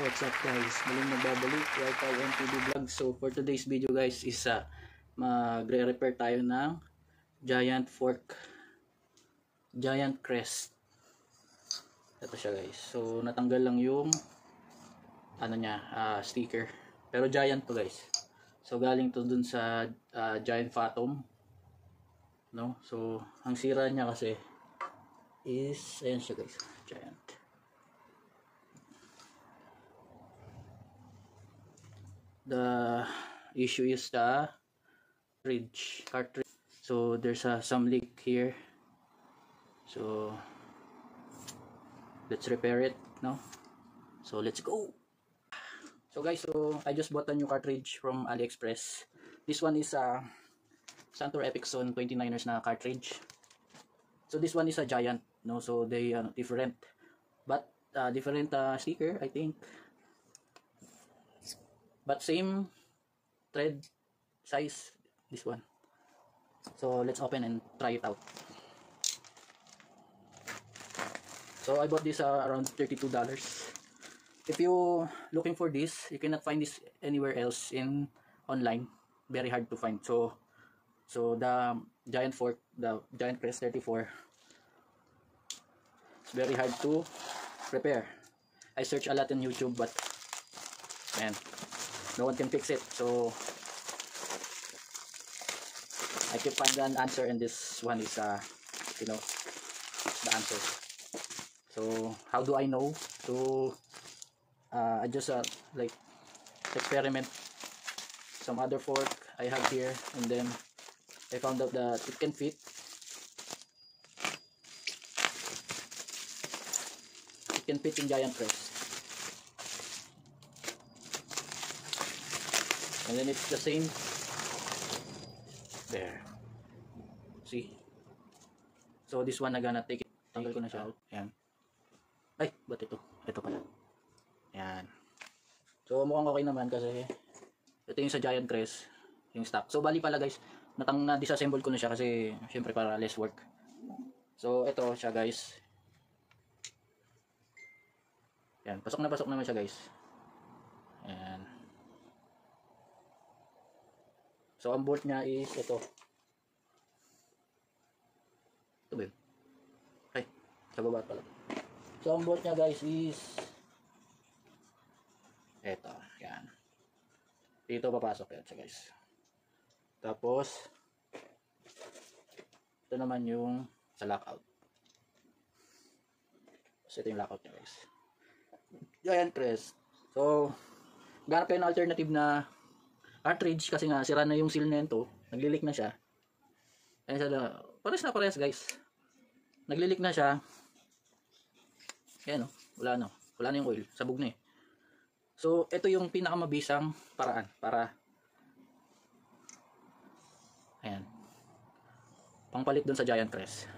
What's up guys, muling nagbabalik Wi-Fi MTV Vlog. So for today's video guys is magre-repair tayo ng giant fork, giant crest. Ito siya guys. So natanggal lang yung sticker, pero giant to guys. So galing to dun sa giant Phantom, no? So ang sira niya kasi is ayan siya guys, giant. The issue is the cartridge. So there's some leak here. So let's repair it now. So let's go. So guys, so I just bought a new cartridge from AliExpress. This one is a Santor Epixon 29ers na cartridge. So this one is a giant, no? So they are different, but different sticker, I think. But same thread size, this one. So let's open and try it out. So I bought this around $32. If you looking for this, you cannot find this anywhere else in online. Very hard to find. So the giant fork, the giant crest 34, it's very hard to repair. I searched a lot on YouTube, but man, no one can fix it. So I keep finding an answer, and this one is the answer. So how do I know? So I just like experiment some other fork I have here, and then I found out that it can fit. It can fit in giant crest. And then it's the same there. See? So this one, gonna take it. Tanggal ko na siya out. Ayan. Ay, ba't ito? Ito pala. Ayan. So mukhang okay naman kasi ito yung sa giant crest, yung stock. So bali pala guys, na-disassemble ko na siya kasi syempre para less work. So ito siya guys. Ayan. Pasok naman siya guys. Ayan. So ang bolt niya is ito. Ito ba yun? Ay, sa baba pala. So ang bolt niya guys is ito. Yan. Dito papasok yan siya guys. Tapos ito naman yung sa lockout. So ito yung lockout niya guys. Giant crest. So ganap kayo ng alternative na cartridge kasi nga sira na yung seal nito, naglilik na siya. Ayan siya, pares guys. Naglilik na siya. Ayan wala na yung oil, sabog na eh. So ito yung pinakamabisang paraan para ayan, pangpalit dun sa giant crest.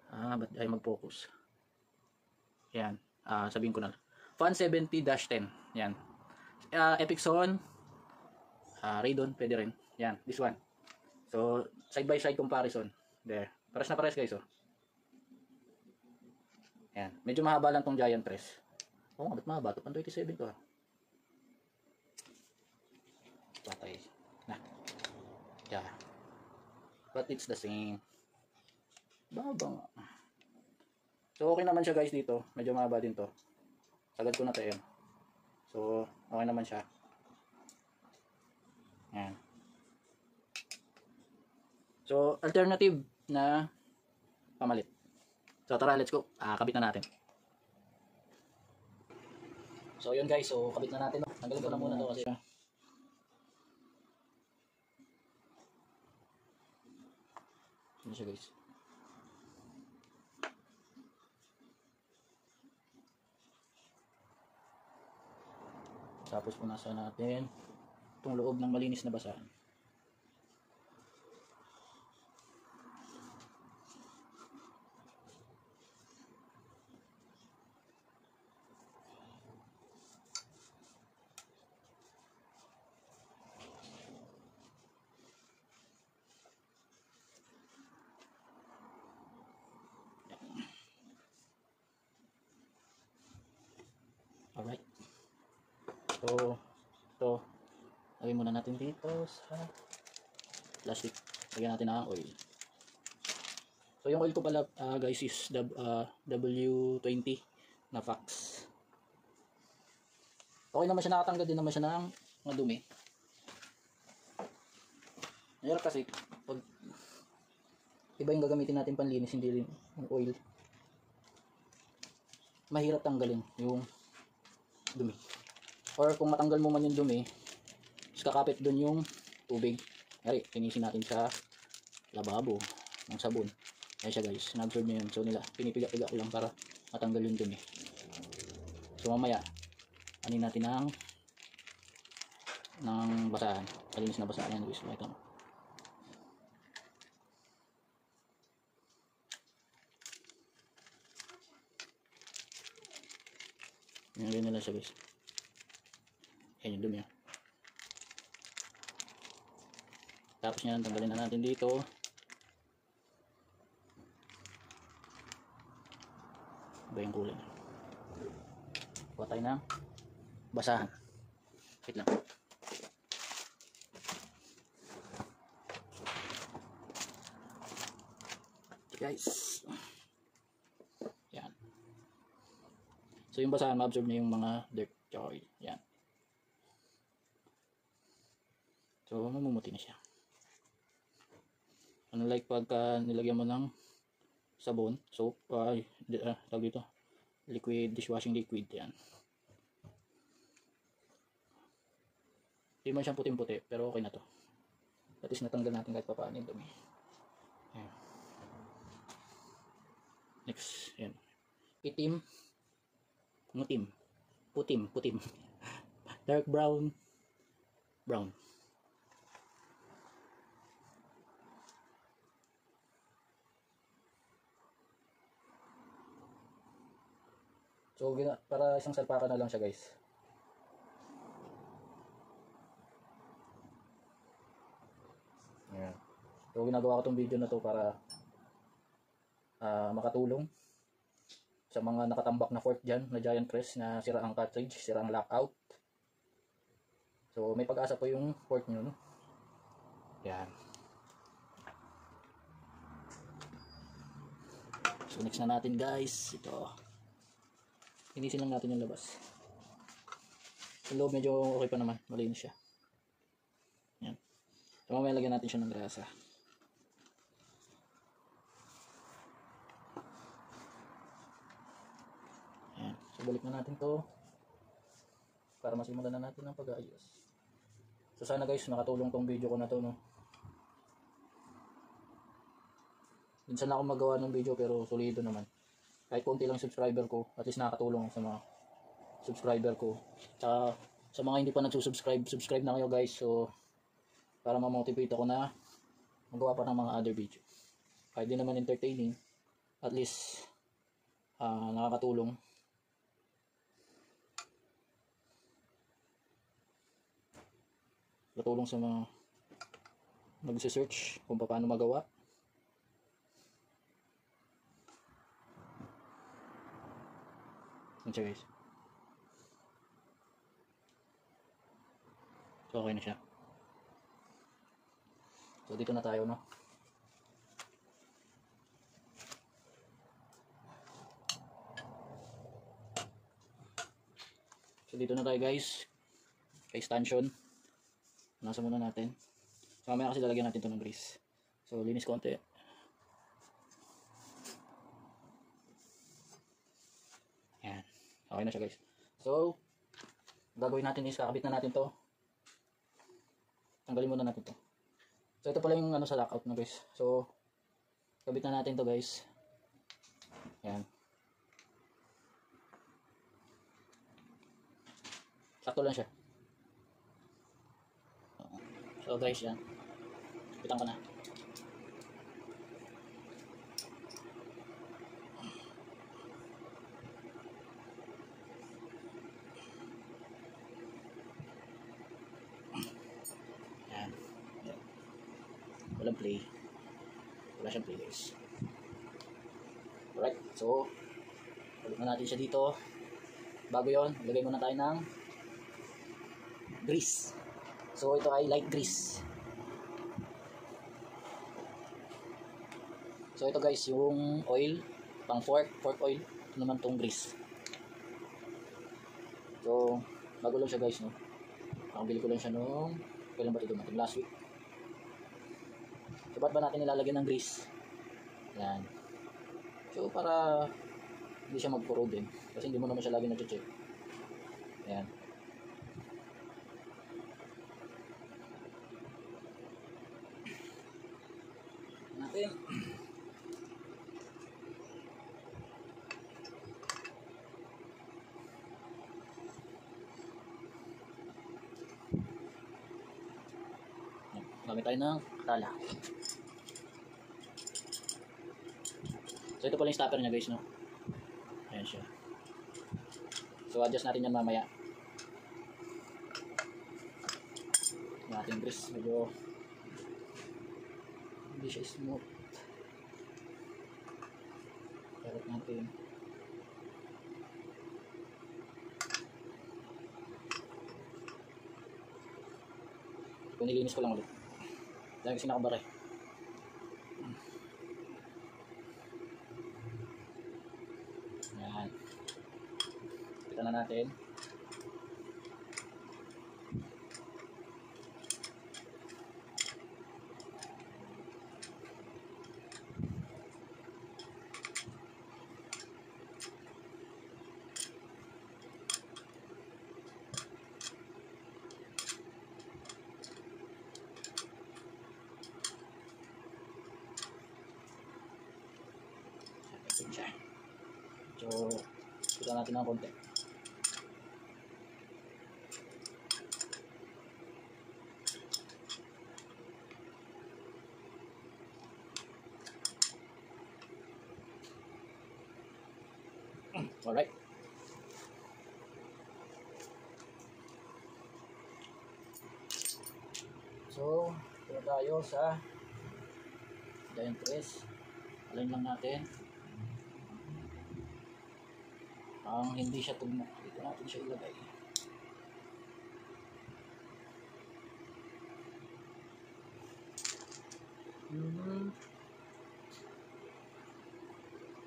Ba't ay mag-focus? Ayan, sabihin ko na. Fan 70-10. Ayan. Epixon, Raydon, pwede rin. Yan, this one. So, side by side comparison. There. Pares na pares guys, oh. Yan. Medyo mahaba lang tong giant crest. Oo nga, ba't mahaba? Ito, pang 27 to, patay. Na. Yeah. But it's the same. Baba nga. So, okay naman siya guys dito. Medyo mahaba din to. Sagad ko na tayo. So, okay naman siya. Yan. So, alternative na pamalit. So, tara, let's go. Kabit na natin. So, yun guys. So, kabit na natin. Tanggalin ko na muna to kasi ano siya guys. Tapos punasan natin itong loob ng malinis na basahan. Alright. So, ito. Lagay muna natin dito sa plastic. Lagyan natin ng oil. So, yung oil ko pala guys is W20 na Fax. Okay naman siya, nakatanggal din naman siya ng mga dumi. Ngayon kasi, pag iba yung gagamitin natin panlinis, hindi rin yung oil, mahirap tanggalin yung dumi. Or kung matanggal mo man yung dumi, kakapit dun yung tubig. Ngari, linisin natin sa lababo ng sabon. Kaya siya guys, na-absorb niya yun. So nila, pinipiga-piga ko lang para matanggal yung dumi. So mamaya, anin natin ng basahan. Kalinis na basahan yan guys. Ito. Ganyan nila siya guys. Yan yung dumi. Tapos yan, tanggalin na natin dito. Iba yung kulay. Kuha tayo ng basahan. Wait lang. Okay guys. Yan. So yung basahan, ma-absorb niya yung mga dirt tsaka oil. Yan. So mamumuti na siya. Unlike pagka nilagyan mo ng sabon, soap, tawag dito, liquid, dishwashing liquid, yan. Hindi man siyang puting-puti, pero okay na to. At least natanggal natin kahit papaano yung dumi. Ayan. Next, yan. Itim, ngutim, putim, dark brown, brown. So, para isang salpakan na lang siya guys. Ayan. So, ginagawa ko itong video na to para makatulong sa mga nakatambak na fork dyan na giant press na sira ang cartridge, sira ang lockout. So, may pag-asa po yung fork nyo. No? Ayan. So, next na natin guys. Ito. Linisin lang natin yung labas. Yung loob medyo okay pa naman. Malinis siya. Yan. So mamaya lagyan natin siya ng grasa. Yan. So balik na natin to para masimulan na natin ang pag-aayos. So sana guys makatulong tong video ko na to, no. Minsan na ako magawa ng video pero solido naman. Kahit konti lang subscriber ko, at least nakakatulong sa mga subscriber ko. Tsaka sa mga hindi pa nagsusubscribe, subscribe na kayo guys. So para ma-motivate ako na magawa pa ng mga other video. Kahit di naman entertaining, at least nakakatulong. Katulong sa mga nagse-search kung paano magawa. Yan siya guys. So okay na siya. So dito na tayo, no. So dito na tayo guys. Kay stanchion. Nasa muna natin. So mamaya kasi lalagyan natin ito ng grease. So linis konti. Yan. Okay na siya guys. So gagawin natin is kakabit na natin to. Tanggalin muna natin to. So ito pala yung ano sa lockout na guys. So kabit na natin to guys. Yan. Sakto lang siya. So guys, yan. Kapitan ko na. Yan. Walang play. Wala siyang play guys. Alright, so balik na natin siya dito. bago yon, lagay muna tayo ng grease. So ito ay light grease. So ito guys, yung oil, pang fork oil. Ito naman tong grease. So, bago lang siya guys, no? Nakabili ko lang siya nung, kailan ba ito dumating? Last week. So, ba't ba natin nilalagyan ng grease? Yan. So, para hindi siya magpuro din. Kasi hindi mo naman siya lagi na-check. Yan. Natin. Gamit tayo ng tala. So ito pala yung stopper niya guys, no? Ayan siya. So adjust natin yan mamaya. Yung ating grease medyo hindi siya smooth. Karat natin. Kung nilinis ko lang ulit. Dahil kasi nakabara eh. Yan. Kita na natin. Siya. So, kita natin ng konti. Alright. So, ito tayo sa giant press. Align lang natin. Ang hindi siya tugma. Dito natin siya ilagay.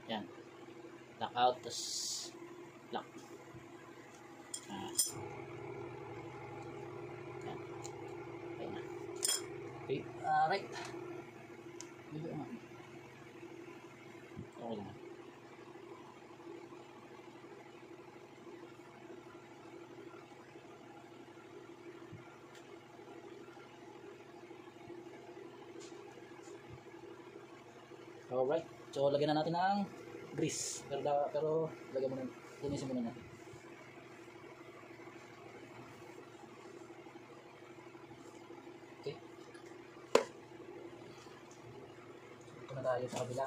Yan. Lock out, tas lock. Yan. Ayan na. Okay, right. Dito na. Okay lang. Alright, so lagyan na natin ng grease. Pero lagyan muna, linisin muna natin. Okay. Ito na tayo sa kabila.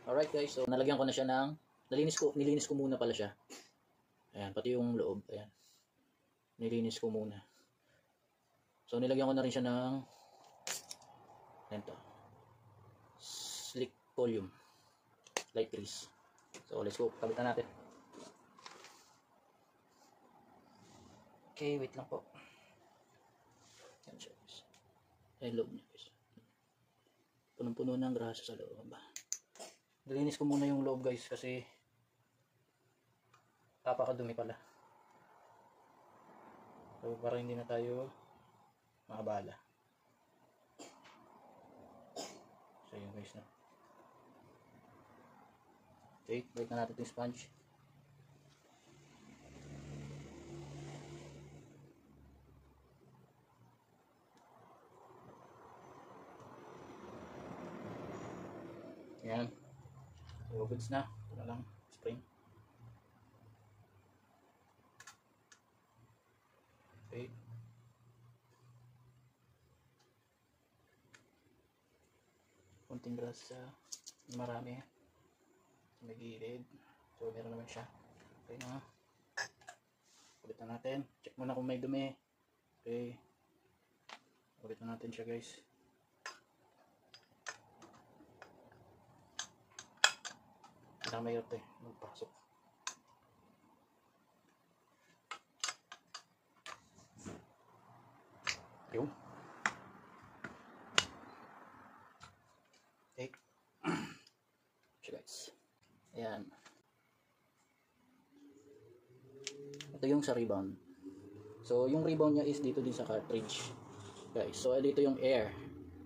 Alright guys, so nalagyan ko na siya ng, nilinis ko muna pala siya. Ayan, pati yung loob, ayan. Nilinis ko muna. So nilagyan ko na rin siya ng, ito, slick volume light grease. So let's go, kabitan natin. Okay, wait lang po. Yan siya guys. Ayan loob niya guys. Punong-puno ng grasa sa loob. Nilinis ko muna yung loob guys kasi napakadumi pala. So para hindi na tayo makabala. So yun guys na. Okay, balik na natin itong sponge. Yan. So goods na. Ito na lang spring. Okay. Kunting grasa. Marami. May gilid. So meron naman siya. Okay na. Ulit na natin. Check muna kung may dumi. Okay. Ulit na natin siya guys. Kailangan may yote. Magpasok. Yung. Okay. So guys. Ayan. Ito yung sa rebound. So yung rebound niya is dito din sa cartridge. Guys. So dito yung air.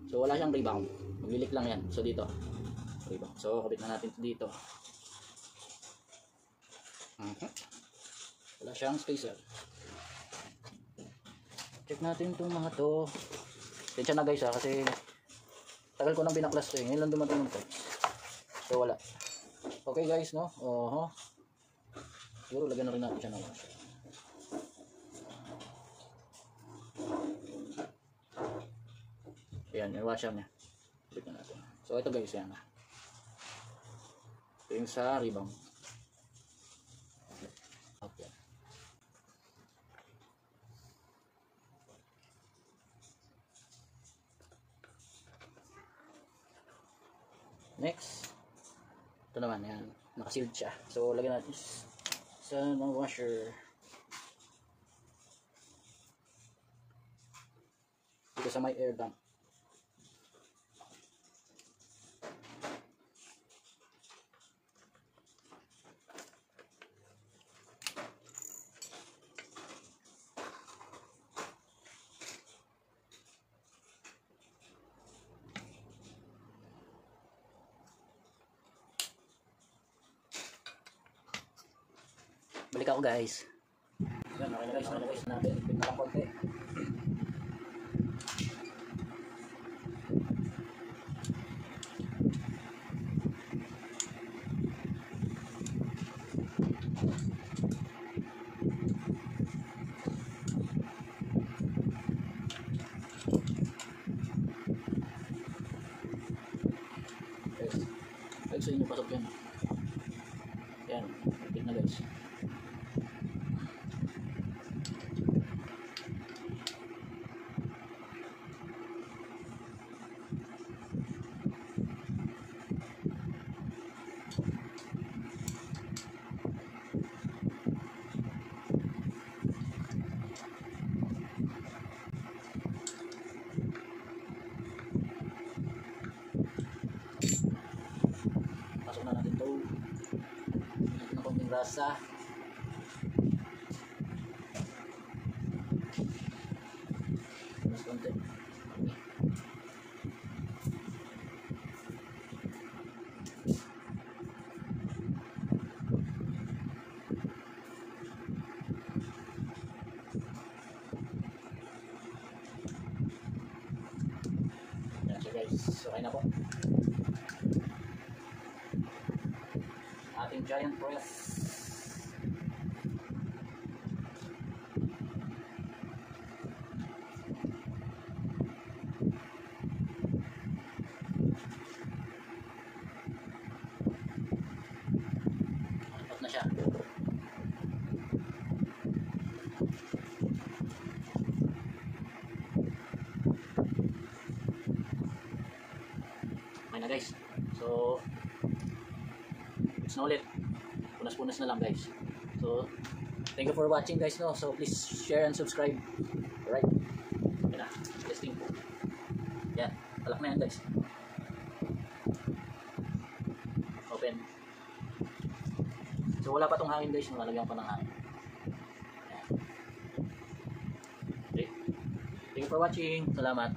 So wala siyang rebound. Maglilik lang yan. So dito. Rebound. So kabit na natin dito. Wala siyang spacer. Check natin itong mga to. Tensya na guys ha, kasi tagal ko nang binaklas to eh. Ngayon lang dumating yung text. So wala. Okay guys, no? Siguro lagyan na rin natin siya ng washer. Ayan, yung washer niya. Bigyan natin. So ito guys, yan. Ito yung sa rebound. Okay. Next, ito naman yan, nakasealed siya. So lagyan natin sa ng washer dito sa may air dump. Balik ako guys. Yan, okay na guys natin. Bigyan na lang konti. Guys, sa inyo pasok yan. Yan, bigyan na guys. Pasok na natin ito. Natin ng konting rasa. Mas konti. Yan siya guys. Okay na po. Ating giant press. Tapos na siya. Okay na guys. So it's na ulit. Punas-punas na lang guys. So thank you for watching guys, no. So please share and subscribe. Alright. Okay na. Testing po. Yan. Talak na yan guys. Open. So wala pa tong hangin guys. Nalagyan pa ng hangin. Yan. Okay. Thank you for watching. Salamat.